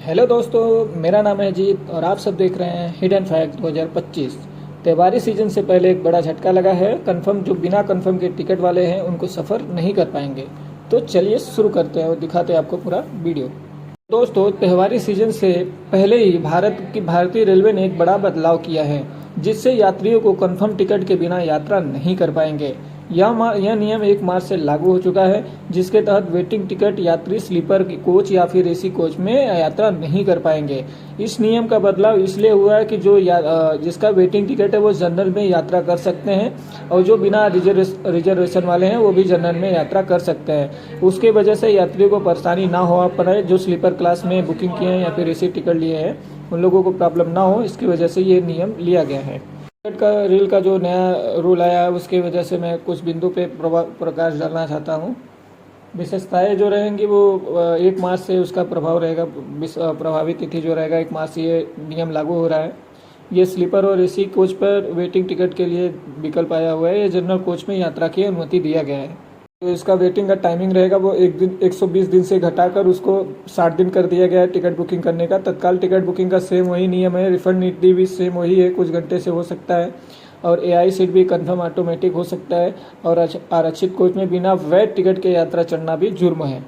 Hello दोस्तों, मेरा नाम है अजीत और आप सब देख रहे हैं हिडन फैक्ट 2025। त्योहारी सीजन से पहले एक बड़ा झटका लगा है। कंफर्म जो बिना कंफर्म के टिकट वाले हैं उनको सफ़र नहीं कर पाएंगे। तो चलिए शुरू करते हैं और दिखाते हैं आपको पूरा वीडियो। दोस्तों, त्योहारी सीजन से पहले ही भारतीय रेलवे ने एक बड़ा बदलाव किया है, जिससे यात्रियों को कंफर्म टिकट के बिना यात्रा नहीं कर पाएंगे। यह नियम 1 मार्च से लागू हो चुका है, जिसके तहत वेटिंग टिकट यात्री स्लीपर कोच या फिर एसी कोच में यात्रा नहीं कर पाएंगे। इस नियम का बदलाव इसलिए हुआ है कि जिसका वेटिंग टिकट है वो जनरल में यात्रा कर सकते हैं और जो बिना रिजर्वेशन वाले हैं वो भी जनरल में यात्रा कर सकते हैं। उसके वजह से यात्रियों को परेशानी ना हो पड़े, जो स्लीपर क्लास में बुकिंग किए हैं या फिर एसी टिकट लिए हैं उन लोगों को प्रॉब्लम ना हो, इसकी वजह से ये नियम लिया गया है। टिकट का रेल का जो नया रूल आया है उसके वजह से मैं कुछ बिंदु पे प्रकाश डालना चाहता हूँ। विशेषताएं जो रहेंगी वो 1 मार्च से उसका प्रभाव रहेगा। प्रभावी तिथि जो रहेगा 1 मार्च से ये नियम लागू हो रहा है। ये स्लीपर और एसी कोच पर वेटिंग टिकट के लिए विकल्प आया हुआ है। ये जनरल कोच में यात्रा की अनुमति दिया गया है। तो इसका वेटिंग का टाइमिंग रहेगा वो 120 दिन से घटाकर उसको 60 दिन कर दिया गया है टिकट बुकिंग करने का। तत्काल टिकट बुकिंग का सेम वही नियम है। रिफंड नीति भी सेम वही है, कुछ घंटे से हो सकता है। और एआई सीट भी कंफर्म ऑटोमेटिक हो सकता है। और आरक्षित कोच में बिना वैध टिकट के यात्रा चढ़ना भी जुर्म है।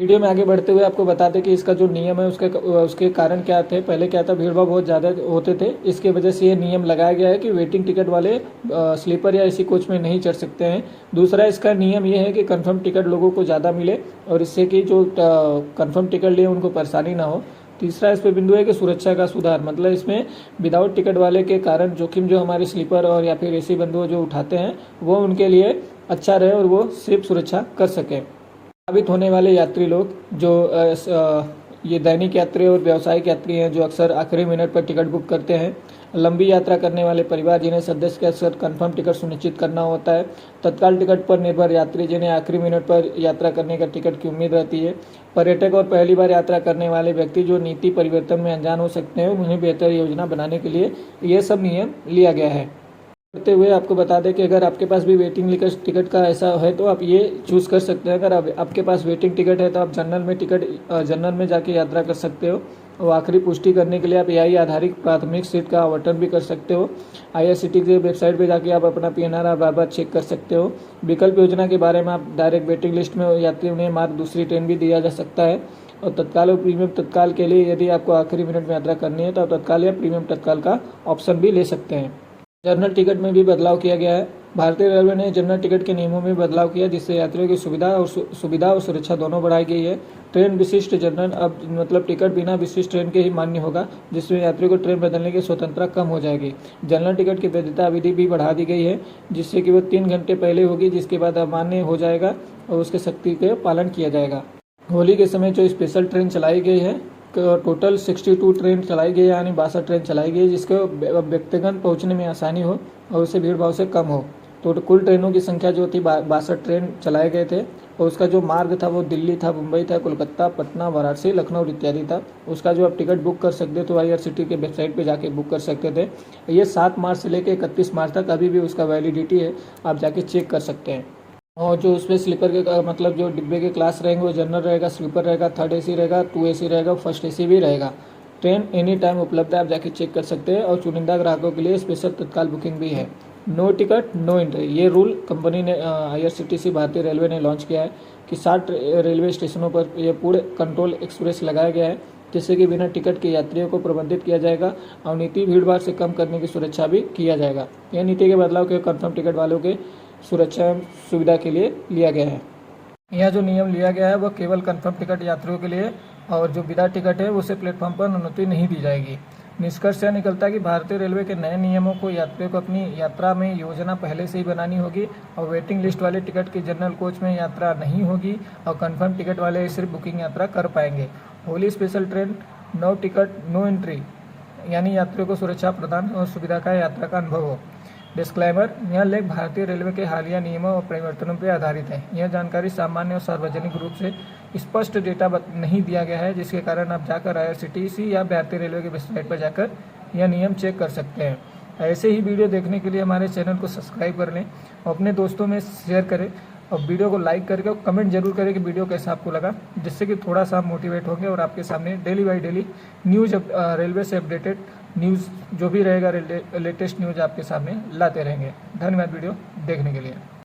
वीडियो में आगे बढ़ते हुए आपको बता दें कि इसका जो नियम है उसके कारण क्या थे। पहले क्या था, भीड़ भाड़ बहुत ज़्यादा होते थे। इसके वजह से ये नियम लगाया गया है कि वेटिंग टिकट वाले स्लीपर या एसी कोच में नहीं चढ़ सकते हैं। दूसरा इसका नियम ये है कि कंफर्म टिकट लोगों को ज़्यादा मिले और इससे कि जो कंफर्म टिकट लिए उनको परेशानी ना हो। तीसरा इस पर बिंदु है कि सुरक्षा का सुधार, मतलब इसमें विदाउट टिकट वाले के कारण जोखिम जो हमारे स्लीपर और या फिर एसी बंधु जो उठाते हैं वो उनके लिए अच्छा रहे और वो सिर्फ सुरक्षा कर सकें। प्रभावित होने वाले यात्री लोग जो ये दैनिक यात्री और व्यावसायिक यात्री हैं जो अक्सर आखिरी मिनट पर टिकट बुक करते हैं। लंबी यात्रा करने वाले परिवार जिन्हें सदस्य के अक्सर कंफर्म टिकट सुनिश्चित करना होता है। तत्काल टिकट पर निर्भर यात्री जिन्हें आखिरी मिनट पर यात्रा करने का टिकट की उम्मीद रहती है। पर्यटक और पहली बार यात्रा करने वाले व्यक्ति जो नीति परिवर्तन में अनजान हो सकते हैं, उन्हें बेहतर योजना बनाने के लिए ये सब नियम लिया गया है। करते हुए आपको बता दें कि अगर आपके पास भी वेटिंग टिकट का ऐसा है तो आप ये चूज़ कर सकते हैं। अगर आपके पास वेटिंग टिकट है तो आप जनरल में जाके यात्रा कर सकते हो। और आखिरी पुष्टि करने के लिए आप एआई आधारित प्राथमिक सीट का आवंटन भी कर सकते हो। आईआरसीटी की वेबसाइट पर जाके आप अपना पीएनआर बार बार चेक कर सकते हो। विकल्प योजना के बारे में आप डायरेक्ट वेटिंग लिस्ट में यात्री उन्हें मार्ग दूसरी ट्रेन भी दिया जा सकता है। और तत्काल और प्रीमियम तत्काल के लिए यदि आपको आखिरी मिनट में यात्रा करनी है तो आप तत्काल या प्रीमियम तत्काल का ऑप्शन भी ले सकते हैं। जनरल टिकट में भी बदलाव किया गया है। भारतीय रेलवे ने जनरल टिकट के नियमों में बदलाव किया, जिससे यात्रियों की सुविधा और सुरक्षा दोनों बढ़ाई गई है। ट्रेन विशिष्ट जनरल अब मतलब टिकट बिना विशिष्ट ट्रेन के ही मान्य होगा, जिसमें यात्रियों को ट्रेन बदलने की स्वतंत्रता कम हो जाएगी। जनरल टिकट की वैधता अवधि भी बढ़ा दी गई है, जिससे कि वो 3 घंटे पहले होगी, जिसके बाद अमान्य हो जाएगा और उसके सख्ती का पालन किया जाएगा। होली के समय जो स्पेशल ट्रेन चलाई गई है, टोटल 62 ट्रेन चलाई गई, यानी 62 ट्रेन चलाई गई, जिसको व्यक्तिगत पहुंचने में आसानी हो और उससे भीड़ भाव से कम हो। तो कुल ट्रेनों की संख्या जो थी 62 ट्रेन चलाए गए थे और उसका जो मार्ग था वो दिल्ली था, मुंबई था, कोलकाता, पटना, वाराणसी, लखनऊ इत्यादि था। उसका जो आप टिकट बुक कर सकते तो आईआरसीटी के वेबसाइट पे जाके बुक कर सकते थे। ये 7 मार्च से लेकर 31 मार्च तक अभी भी उसका वैलिडिटी है, आप जाके चेक कर सकते हैं। और जो उसमें स्लीपर के मतलब जो डिब्बे के क्लास रहेंगे वो जनरल रहेगा, स्लीपर रहेगा, 3rd एसी रहेगा, 2 एसी रहेगा, 1st एसी भी रहेगा। ट्रेन एनी टाइम उपलब्ध है, आप जाके चेक कर सकते हैं। और चुनिंदा ग्राहकों के लिए स्पेशल तत्काल बुकिंग भी है। नो टिकट नो एंट्री, ये रूल कंपनी ने आईआरसीटीसी भारतीय रेलवे ने लॉन्च किया है कि 60 रेलवे स्टेशनों पर यह पूर्ण कंट्रोल एक्सप्रेस लगाया गया है, जिससे कि बिना टिकट के यात्रियों को प्रबंधित किया जाएगा और नीति भीड़ भाड़ से कम करने की सुरक्षा भी किया जाएगा। यह नीति के बदलाव के कंफर्म टिकट वालों के सुरक्षा सुविधा के लिए लिया गया है। यह जो नियम लिया गया है वह केवल कंफर्म टिकट यात्रियों के लिए, और जो बिना टिकट है उसे प्लेटफॉर्म पर अनुमति नहीं दी जाएगी। निष्कर्ष यह निकलता है कि भारतीय रेलवे के नए नियमों को यात्रियों को अपनी यात्रा में योजना पहले से ही बनानी होगी और वेटिंग लिस्ट वाले टिकट की जनरल कोच में यात्रा नहीं होगी और कंफर्म टिकट वाले सिर्फ बुकिंग यात्रा कर पाएंगे। Holi special train no ticket no entry, यानी यात्रियों को सुरक्षा प्रदान और सुविधा का यात्रा का अनुभव हो। डिस्क्लेमर, यह लेख भारतीय रेलवे के हालिया नियमों और परिवर्तनों पर आधारित है। यह जानकारी सामान्य और सार्वजनिक रूप से स्पष्ट डेटा नहीं दिया गया है, जिसके कारण आप जाकर आईआरसीटीसी या भारतीय रेलवे की वेबसाइट पर जाकर यह नियम चेक कर सकते हैं। ऐसे ही वीडियो देखने के लिए हमारे चैनल को सब्सक्राइब कर लें और अपने दोस्तों में शेयर करें और वीडियो को लाइक करके और कमेंट जरूर करें कि वीडियो कैसा आपको लगा, जिससे कि थोड़ा सा आप मोटिवेट होंगे और आपके सामने daily by daily news, railway से अपडेटेड न्यूज़ जो भी रहेगा, लेटेस्ट न्यूज़ आपके सामने लाते रहेंगे। धन्यवाद वीडियो देखने के लिए।